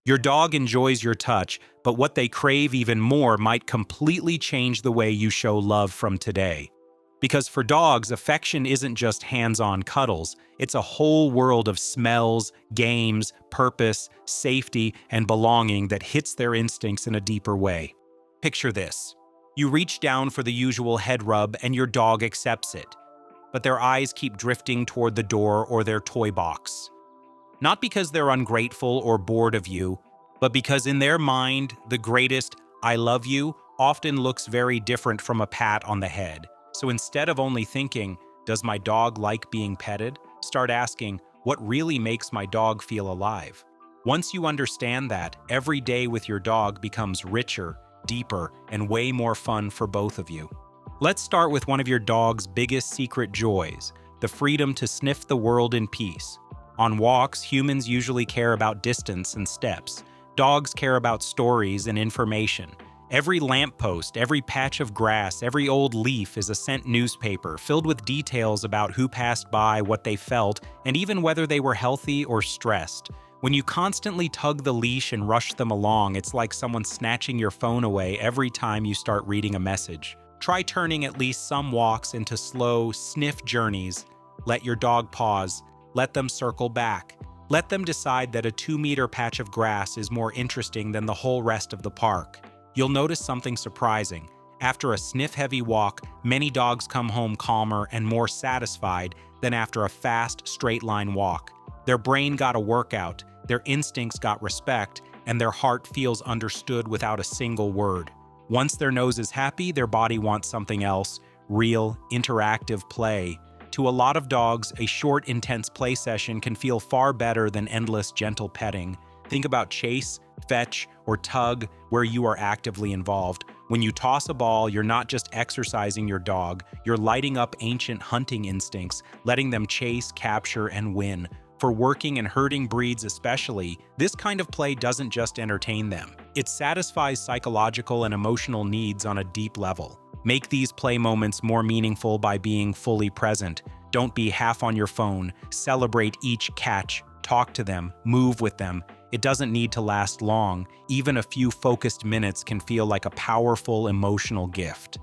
Your dog enjoys your touch, but what they crave even more might completely change the way you show love from today. Because for dogs, affection isn't just hands-on cuddles, it's a whole world of smells, games, purpose, safety, and belonging that hits their instincts in a deeper way. Picture this. You reach down for the usual head rub and your dog accepts it, but their eyes keep drifting toward the door or their toy box. Not because they're ungrateful or bored of you, but because in their mind, the greatest "I love you" often looks very different from a pat on the head. So instead of only thinking, "Does my dog like being petted?" start asking, "What really makes my dog feel alive?" Once you understand that, every day with your dog becomes richer, deeper, and way more fun for both of you. Let's start with one of your dog's biggest secret joys, the freedom to sniff the world in peace. On walks, humans usually care about distance and steps. Dogs care about stories and information. Every lamppost, every patch of grass, every old leaf is a scent newspaper filled with details about who passed by, what they felt, and even whether they were healthy or stressed. When you constantly tug the leash and rush them along, it's like someone snatching your phone away every time you start reading a message. Try turning at least some walks into slow, sniff journeys. Let your dog pause. Let them circle back. Let them decide that a 2-meter patch of grass is more interesting than the whole rest of the park. You'll notice something surprising. After a sniff-heavy walk, many dogs come home calmer and more satisfied than after a fast, straight-line walk. Their brain got a workout, their instincts got respect, and their heart feels understood without a single word. Once their nose is happy, their body wants something else: real, interactive play. To a lot of dogs, a short, intense play session can feel far better than endless, gentle petting. Think about chase, fetch, or tug, where you are actively involved. When you toss a ball, you're not just exercising your dog, you're lighting up ancient hunting instincts, letting them chase, capture, and win. For working and herding breeds especially, this kind of play doesn't just entertain them. It satisfies psychological and emotional needs on a deep level. Make these play moments more meaningful by being fully present. Don't be half on your phone. Celebrate each catch. Talk to them. Move with them. It doesn't need to last long. Even a few focused minutes can feel like a powerful emotional gift.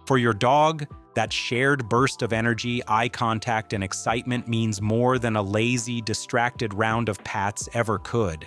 For your dog, that shared burst of energy, eye contact, and excitement means more than a lazy, distracted round of pats ever could.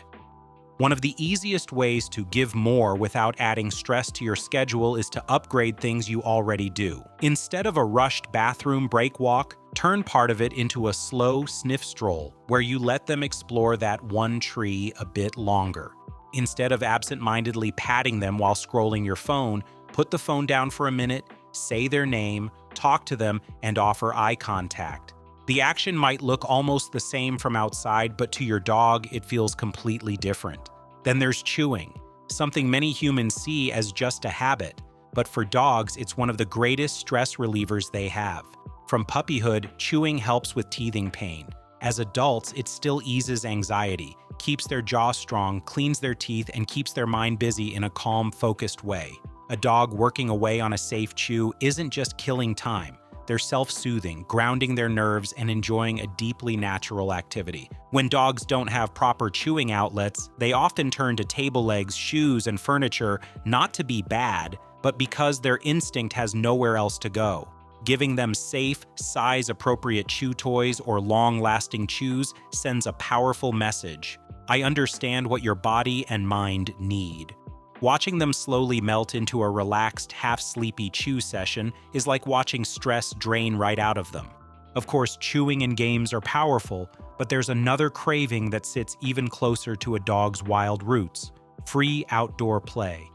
One of the easiest ways to give more without adding stress to your schedule is to upgrade things you already do. Instead of a rushed bathroom break walk, turn part of it into a slow sniff stroll where you let them explore that one tree a bit longer. Instead of absent-mindedly patting them while scrolling your phone, put the phone down for a minute, say their name, talk to them, and offer eye contact. The action might look almost the same from outside, but to your dog, it feels completely different. Then there's chewing, something many humans see as just a habit, but for dogs, it's one of the greatest stress relievers they have. From puppyhood, chewing helps with teething pain. As adults, it still eases anxiety, keeps their jaw strong, cleans their teeth, and keeps their mind busy in a calm, focused way. A dog working away on a safe chew isn't just killing time. They're self-soothing, grounding their nerves, and enjoying a deeply natural activity. When dogs don't have proper chewing outlets, they often turn to table legs, shoes, and furniture, not to be bad, but because their instinct has nowhere else to go. Giving them safe, size-appropriate chew toys or long-lasting chews sends a powerful message. I understand what your body and mind need. Watching them slowly melt into a relaxed, half-sleepy chew session is like watching stress drain right out of them. Of course, chewing and games are powerful, but there's another craving that sits even closer to a dog's wild roots: free outdoor play.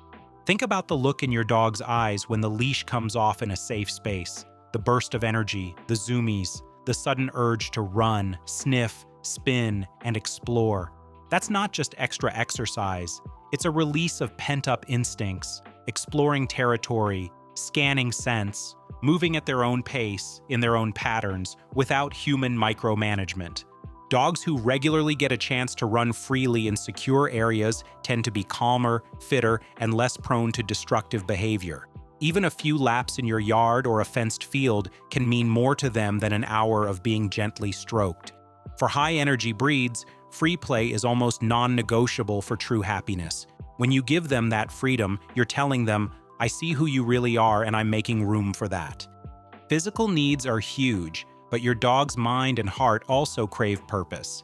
Think about the look in your dog's eyes when the leash comes off in a safe space. The burst of energy, the zoomies, the sudden urge to run, sniff, spin, and explore. That's not just extra exercise. It's a release of pent-up instincts, exploring territory, scanning scents, moving at their own pace, in their own patterns, without human micromanagement. Dogs who regularly get a chance to run freely in secure areas tend to be calmer, fitter, and less prone to destructive behavior. Even a few laps in your yard or a fenced field can mean more to them than an hour of being gently stroked. For high-energy breeds, Free play is almost non-negotiable for true happiness. When you give them that freedom, you're telling them, I see who you really are and I'm making room for that. Physical needs are huge, but your dog's mind and heart also crave purpose.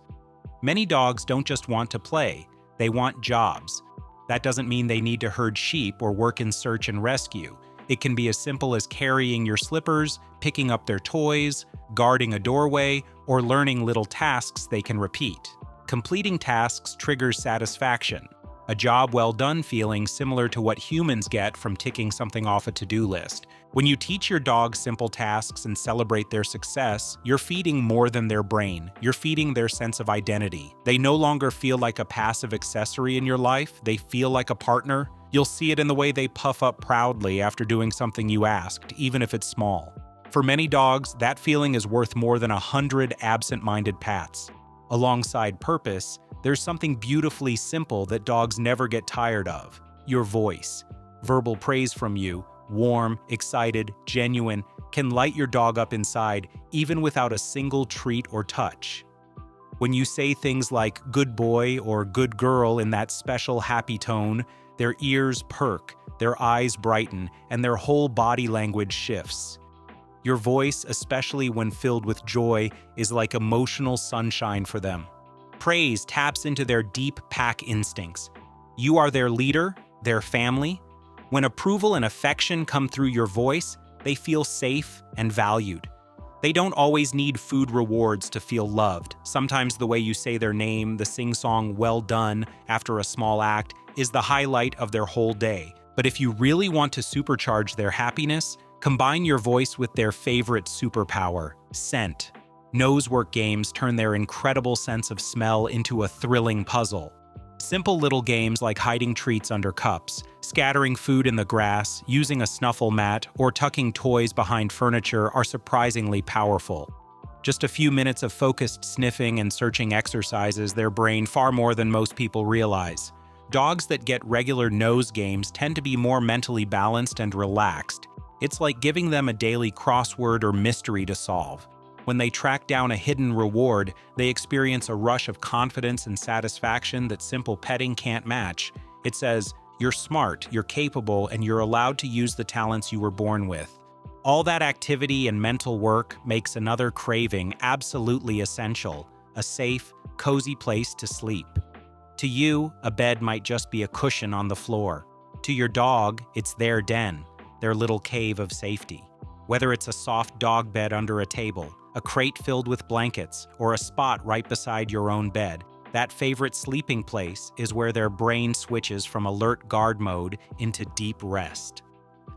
Many dogs don't just want to play, they want jobs. That doesn't mean they need to herd sheep or work in search and rescue. It can be as simple as carrying your slippers, picking up their toys, guarding a doorway, or learning little tasks they can repeat. Completing tasks triggers satisfaction, a job well done feeling similar to what humans get from ticking something off a to-do list. When you teach your dog simple tasks and celebrate their success, you're feeding more than their brain. You're feeding their sense of identity. They no longer feel like a passive accessory in your life. They feel like a partner. You'll see it in the way they puff up proudly after doing something you asked, even if it's small. For many dogs, that feeling is worth more than 100 absent-minded pats. Alongside purpose, there's something beautifully simple that dogs never get tired of: your voice. Verbal praise from you, warm, excited, genuine, can light your dog up inside even without a single treat or touch. When you say things like good boy or good girl in that special happy tone, their ears perk, their eyes brighten, and their whole body language shifts. Your voice, especially when filled with joy, is like emotional sunshine for them. Praise taps into their deep pack instincts. You are their leader, their family. When approval and affection come through your voice, they feel safe and valued. They don't always need food rewards to feel loved. Sometimes the way you say their name, the sing-song "well done" after a small act, is the highlight of their whole day. But if you really want to supercharge their happiness, combine your voice with their favorite superpower, scent. Nosework games turn their incredible sense of smell into a thrilling puzzle. Simple little games like hiding treats under cups, scattering food in the grass, using a snuffle mat, or tucking toys behind furniture are surprisingly powerful. Just a few minutes of focused sniffing and searching exercises their brain far more than most people realize. Dogs that get regular nose games tend to be more mentally balanced and relaxed. It's like giving them a daily crossword or mystery to solve. When they track down a hidden reward, they experience a rush of confidence and satisfaction that simple petting can't match. It says, you're smart, you're capable, and you're allowed to use the talents you were born with. All that activity and mental work makes another craving absolutely essential: a safe, cozy place to sleep. To you, a bed might just be a cushion on the floor. To your dog, it's their den, their little cave of safety. Whether it's a soft dog bed under a table, a crate filled with blankets, or a spot right beside your own bed, that favorite sleeping place is where their brain switches from alert guard mode into deep rest.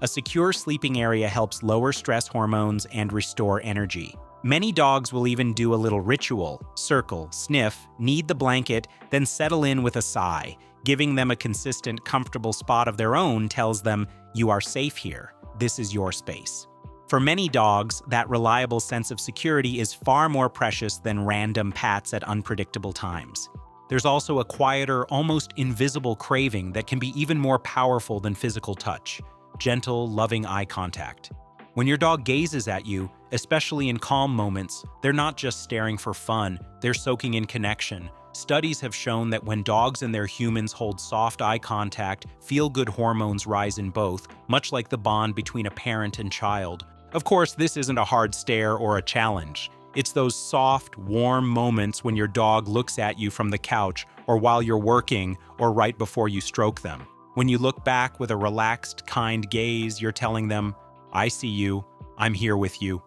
A secure sleeping area helps lower stress hormones and restore energy. Many dogs will even do a little ritual: circle, sniff, knead the blanket, then settle in with a sigh. Giving them a consistent, comfortable spot of their own tells them, you are safe here. This is your space. For many dogs, that reliable sense of security is far more precious than random pats at unpredictable times. There's also a quieter, almost invisible craving that can be even more powerful than physical touch: gentle, loving eye contact. When your dog gazes at you, especially in calm moments, they're not just staring for fun, they're soaking in connection. Studies have shown that when dogs and their humans hold soft eye contact, feel-good hormones rise in both, much like the bond between a parent and child. Of course, this isn't a hard stare or a challenge. It's those soft, warm moments when your dog looks at you from the couch, or while you're working, or right before you stroke them. When you look back with a relaxed, kind gaze, you're telling them, I see you, I'm here with you.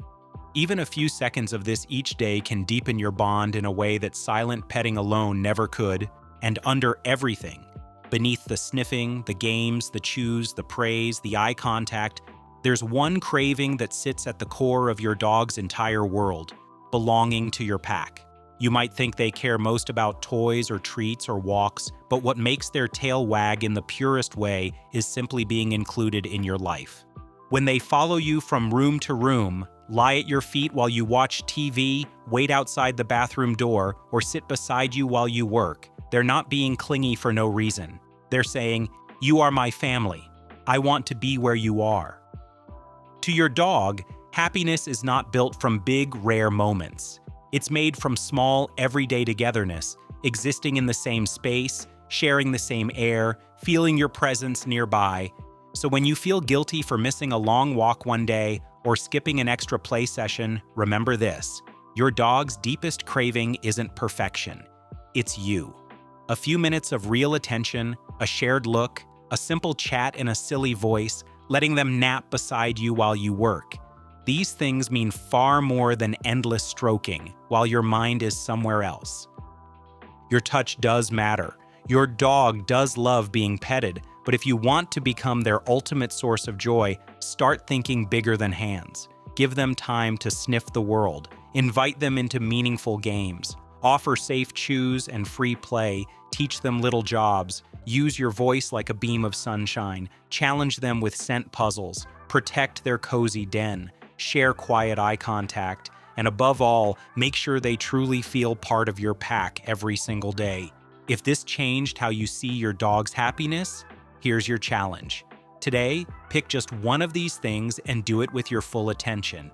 Even a few seconds of this each day can deepen your bond in a way that silent petting alone never could. And under everything, beneath the sniffing, the games, the chews, the praise, the eye contact, there's one craving that sits at the core of your dog's entire world: belonging to your pack. You might think they care most about toys or treats or walks, but what makes their tail wag in the purest way is simply being included in your life. When they follow you from room to room, lie at your feet while you watch TV, wait outside the bathroom door, or sit beside you while you work, they're not being clingy for no reason. They're saying, you are my family. I want to be where you are. To your dog, happiness is not built from big, rare moments. It's made from small, everyday togetherness. existing in the same space, sharing the same air, feeling your presence nearby. So when you feel guilty for missing a long walk one day or skipping an extra play session, remember this: your dog's deepest craving isn't perfection, it's you. A few minutes of real attention, a shared look, a simple chat in a silly voice, letting them nap beside you while you work. These things mean far more than endless stroking while your mind is somewhere else. Your touch does matter. Your dog does love being petted, but if you want to become their ultimate source of joy, start thinking bigger than hands. Give them time to sniff the world. Invite them into meaningful games. Offer safe chews and free play. Teach them little jobs. Use your voice like a beam of sunshine. Challenge them with scent puzzles. Protect their cozy den. Share quiet eye contact. And above all, make sure they truly feel part of your pack every single day. If this changed how you see your dog's happiness, here's your challenge. Today, pick just one of these things and do it with your full attention.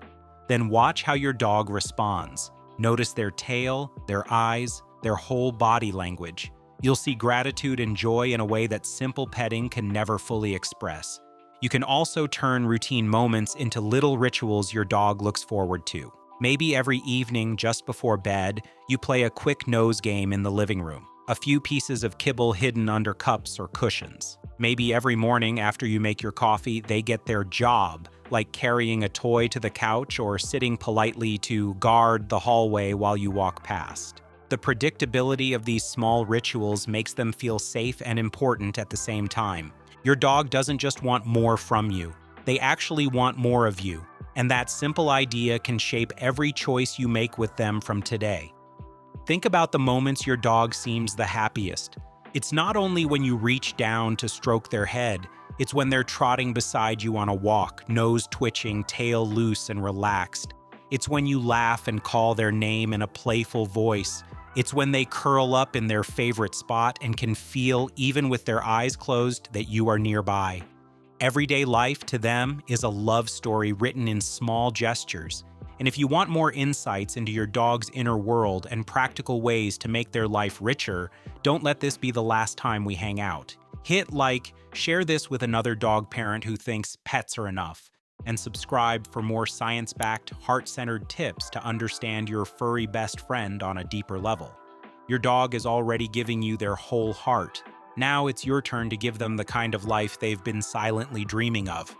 Then watch how your dog responds. Notice their tail, their eyes, their whole body language. You'll see gratitude and joy in a way that simple petting can never fully express. You can also turn routine moments into little rituals your dog looks forward to. Maybe every evening just before bed, you play a quick nose game in the living room. A few pieces of kibble hidden under cups or cushions. Maybe every morning after you make your coffee, they get their job, like carrying a toy to the couch or sitting politely to guard the hallway while you walk past. The predictability of these small rituals makes them feel safe and important at the same time. Your dog doesn't just want more from you, they actually want more of you. And that simple idea can shape every choice you make with them from today. Think about the moments your dog seems the happiest. It's not only when you reach down to stroke their head, it's when they're trotting beside you on a walk, nose twitching, tail loose and relaxed. It's when you laugh and call their name in a playful voice. It's when they curl up in their favorite spot and can feel, even with their eyes closed, that you are nearby. Everyday life to them is a love story written in small gestures. And if you want more insights into your dog's inner world and practical ways to make their life richer, don't let this be the last time we hang out. Hit like, share this with another dog parent who thinks pets are enough, and subscribe for more science-backed, heart-centered tips to understand your furry best friend on a deeper level. Your dog is already giving you their whole heart. Now it's your turn to give them the kind of life they've been silently dreaming of.